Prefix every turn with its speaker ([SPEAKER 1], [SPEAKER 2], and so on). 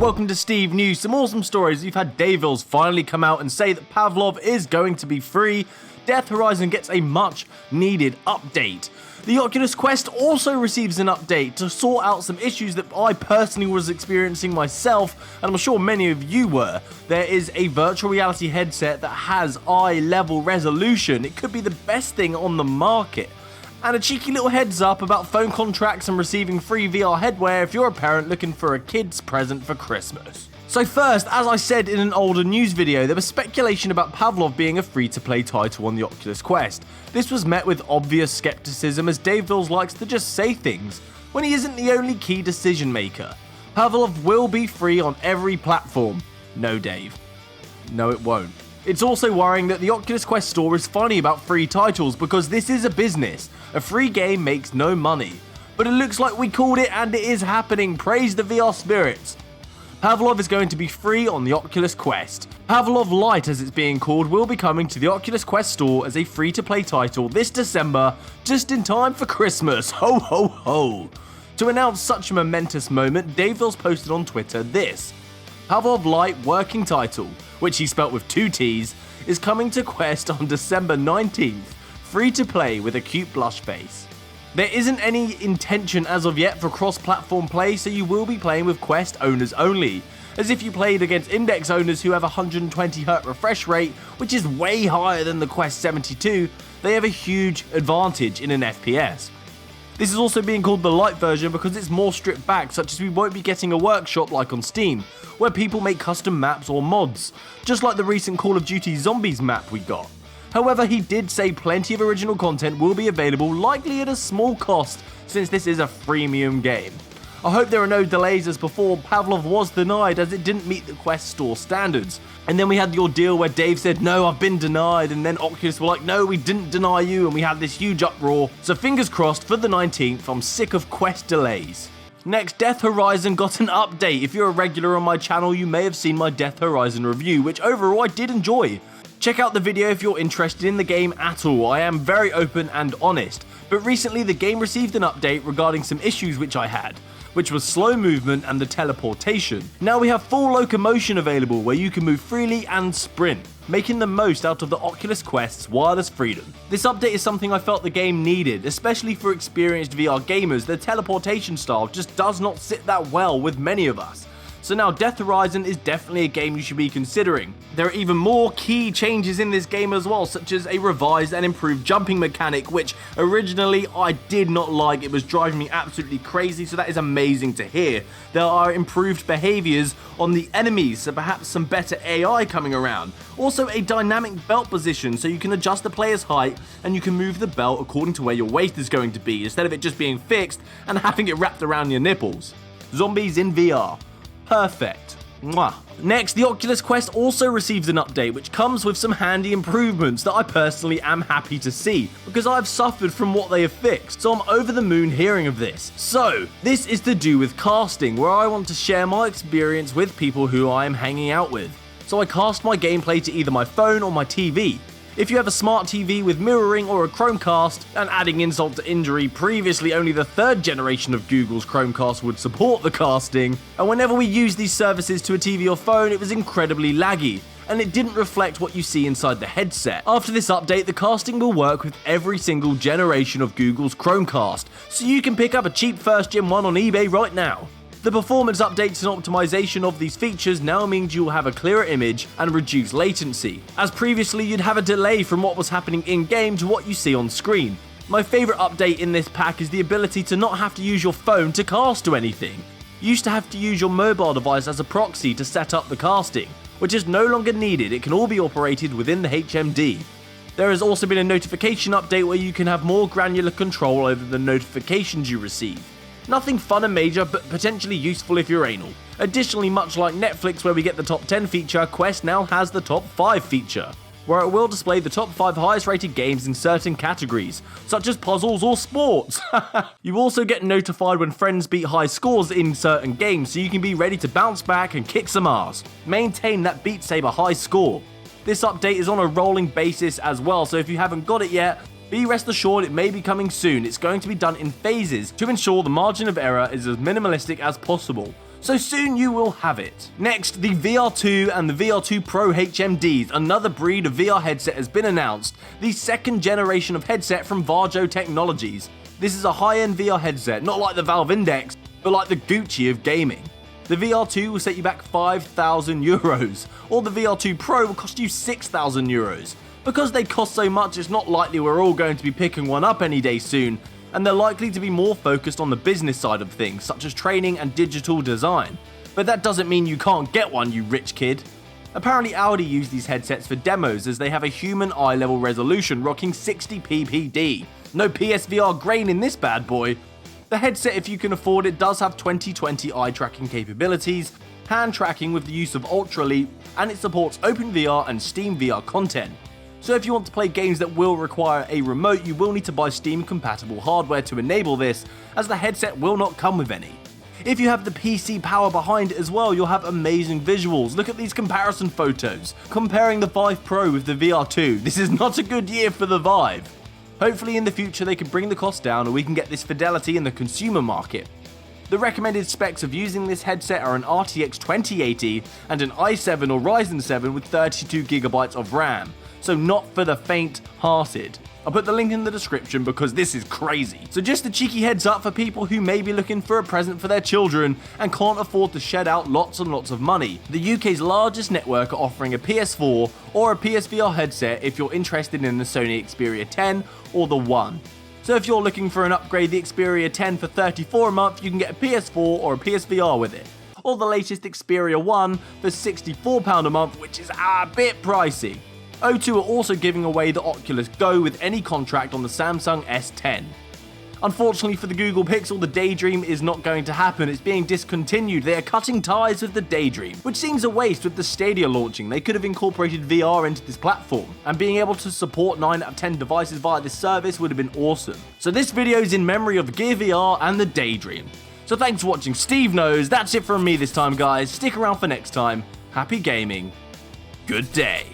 [SPEAKER 1] welcome to SteveNews. Some awesome stories. You've had Davevillz finally come out and say that Pavlov is going to be free. Death Horizon gets a much needed update. The Oculus Quest also receives an update to sort out some issues that I personally was experiencing myself, and I'm sure many of you were. There is a virtual reality headset that has eye-level resolution. It could be the best thing on the market. And a cheeky little heads up about phone contracts and receiving free VR headwear if you're a parent looking for a kid's present for Christmas. So first, as I said in an older news video, there was speculation about Pavlov being a free-to-play title on the Oculus Quest. This was met with obvious skepticism as Davevillz likes to just say things when he isn't the only key decision maker. Pavlov will be free on every platform. No, Dave. No, it won't. It's also worrying that the Oculus Quest store is funny about free titles because this is a business. A free game makes no money. But it looks like we called it and it is happening. Praise the VR spirits. Pavlov is going to be free on the Oculus Quest. Pavlov Lite, as it's being called, will be coming to the Oculus Quest store as a free-to-play title this December, just in time for Christmas. Ho ho ho! To announce such a momentous moment, Davevillz posted on Twitter this: Pavlov Lite working title, which he spelt with 2 T's, is coming to Quest on December 19th, free to play with a cute blush face. There isn't any intention as of yet for cross-platform play, so you will be playing with Quest owners only, as if you played against Index owners who have a 120Hz refresh rate, which is way higher than the Quest 72, they have a huge advantage in an FPS. This is also being called the Lite version because it's more stripped back, such as we won't be getting a workshop like on Steam, where people make custom maps or mods, just like the recent Call of Duty Zombies map we got. However, he did say plenty of original content will be available, likely at a small cost, since this is a freemium game. I hope there are no delays, as before Pavlov was denied as it didn't meet the Quest store standards. And then we had the ordeal where Dave said, no, I've been denied, and then Oculus were like, no, we didn't deny you, and we had this huge uproar. So fingers crossed for the 19th, I'm sick of Quest delays. Next, Death Horizon got an update. If you're a regular on my channel, you may have seen my Death Horizon review, which overall I did enjoy. Check out the video if you're interested in the game at all. I am very open and honest. But recently the game received an update regarding some issues which I had, which was slow movement and the teleportation. Now we have full locomotion available where you can move freely and sprint, making the most out of the Oculus Quest's wireless freedom. This update is something I felt the game needed, especially for experienced VR gamers. The teleportation style just does not sit that well with many of us. So now Death Horizon is definitely a game you should be considering. There are even more key changes in this game as well, such as a revised and improved jumping mechanic, which originally I did not like. It was driving me absolutely crazy, so that is amazing to hear. There are improved behaviors on the enemies, so perhaps some better AI coming around. Also a dynamic belt position, so you can adjust the player's height and you can move the belt according to where your waist is going to be, instead of it just being fixed and having it wrapped around your nipples. Zombies in VR. Perfect. Mwah. Next, the Oculus Quest also receives an update which comes with some handy improvements that I personally am happy to see, because I've suffered from what they have fixed, so I'm over the moon hearing of this. So, this is to do with casting, where I want to share my experience with people who I am hanging out with. So I cast my gameplay to either my phone or my TV. If you have a smart TV with mirroring or a Chromecast, and adding insult to injury, previously only the 3rd generation of Google's Chromecast would support the casting, and whenever we used these services to a TV or phone, it was incredibly laggy, and it didn't reflect what you see inside the headset. After this update, the casting will work with every single generation of Google's Chromecast, so you can pick up a cheap 1st gen one on eBay right now. The performance updates and optimization of these features now means you will have a clearer image and reduced latency, as previously you'd have a delay from what was happening in-game to what you see on screen. My favourite update in this pack is the ability to not have to use your phone to cast to anything. You used to have to use your mobile device as a proxy to set up the casting, which is no longer needed. It can all be operated within the HMD. There has also been a notification update where you can have more granular control over the notifications you receive. Nothing fun and major, but potentially useful if you're anal. Additionally, much like Netflix where we get the top 10 feature, Quest now has the top 5 feature, where it will display the top 5 highest rated games in certain categories, such as puzzles or sports. You also get notified when friends beat high scores in certain games, so you can be ready to bounce back and kick some ass. Maintain that Beat Saber high score. This update is on a rolling basis as well, so if you haven't got it yet, be rest assured it may be coming soon. It's going to be done in phases to ensure the margin of error is as minimalistic as possible. So soon you will have it. Next, the VR2 and the VR2 Pro HMDs, another breed of VR headset, has been announced, the second generation of headset from Varjo Technologies. This is a high-end VR headset, not like the Valve Index, but like the Gucci of gaming. The VR2 will set you back €5,000, or the VR2 Pro will cost you €6,000. Because they cost so much, it's not likely we're all going to be picking one up any day soon, and they're likely to be more focused on the business side of things, such as training and digital design. But that doesn't mean you can't get one, you rich kid. Apparently Audi use these headsets for demos as they have a human eye level resolution rocking 60ppd. No PSVR grain in this bad boy. The headset, if you can afford it, does have 20/20 eye tracking capabilities, hand tracking with the use of Ultra Leap, and it supports OpenVR and Steam VR content. So if you want to play games that will require a remote, you will need to buy Steam compatible hardware to enable this, as the headset will not come with any. If you have the PC power behind it as well, you'll have amazing visuals. Look at these comparison photos, comparing the Vive Pro with the VR2. This is not a good year for the Vive. Hopefully in the future they can bring the cost down and we can get this fidelity in the consumer market. The recommended specs of using this headset are an RTX 2080 and an i7 or Ryzen 7 with 32GB of RAM. So not for the faint-hearted. I'll put the link in the description because this is crazy. So just a cheeky heads up for people who may be looking for a present for their children and can't afford to shed out lots and lots of money. The UK's largest network are offering a PS4 or a PSVR headset if you're interested in the Sony Experia 10 or the One. So if you're looking for an upgrade, the Experia 10 for $34 a month, you can get a PS4 or a PSVR with it. Or the latest Xperia One for £64 a month, which is a bit pricey. O2 are also giving away the Oculus Go with any contract on the Samsung S10. Unfortunately for the Google Pixel, the Daydream is not going to happen. It's being discontinued. They are cutting ties with the Daydream, which seems a waste with the Stadia launching. They could have incorporated VR into this platform, and being able to support 9 out of 10 devices via this service would have been awesome. So this video is in memory of Gear VR and the Daydream. So thanks for watching Steve Knows. That's it from me this time, guys. Stick around for next time. Happy gaming. Good day.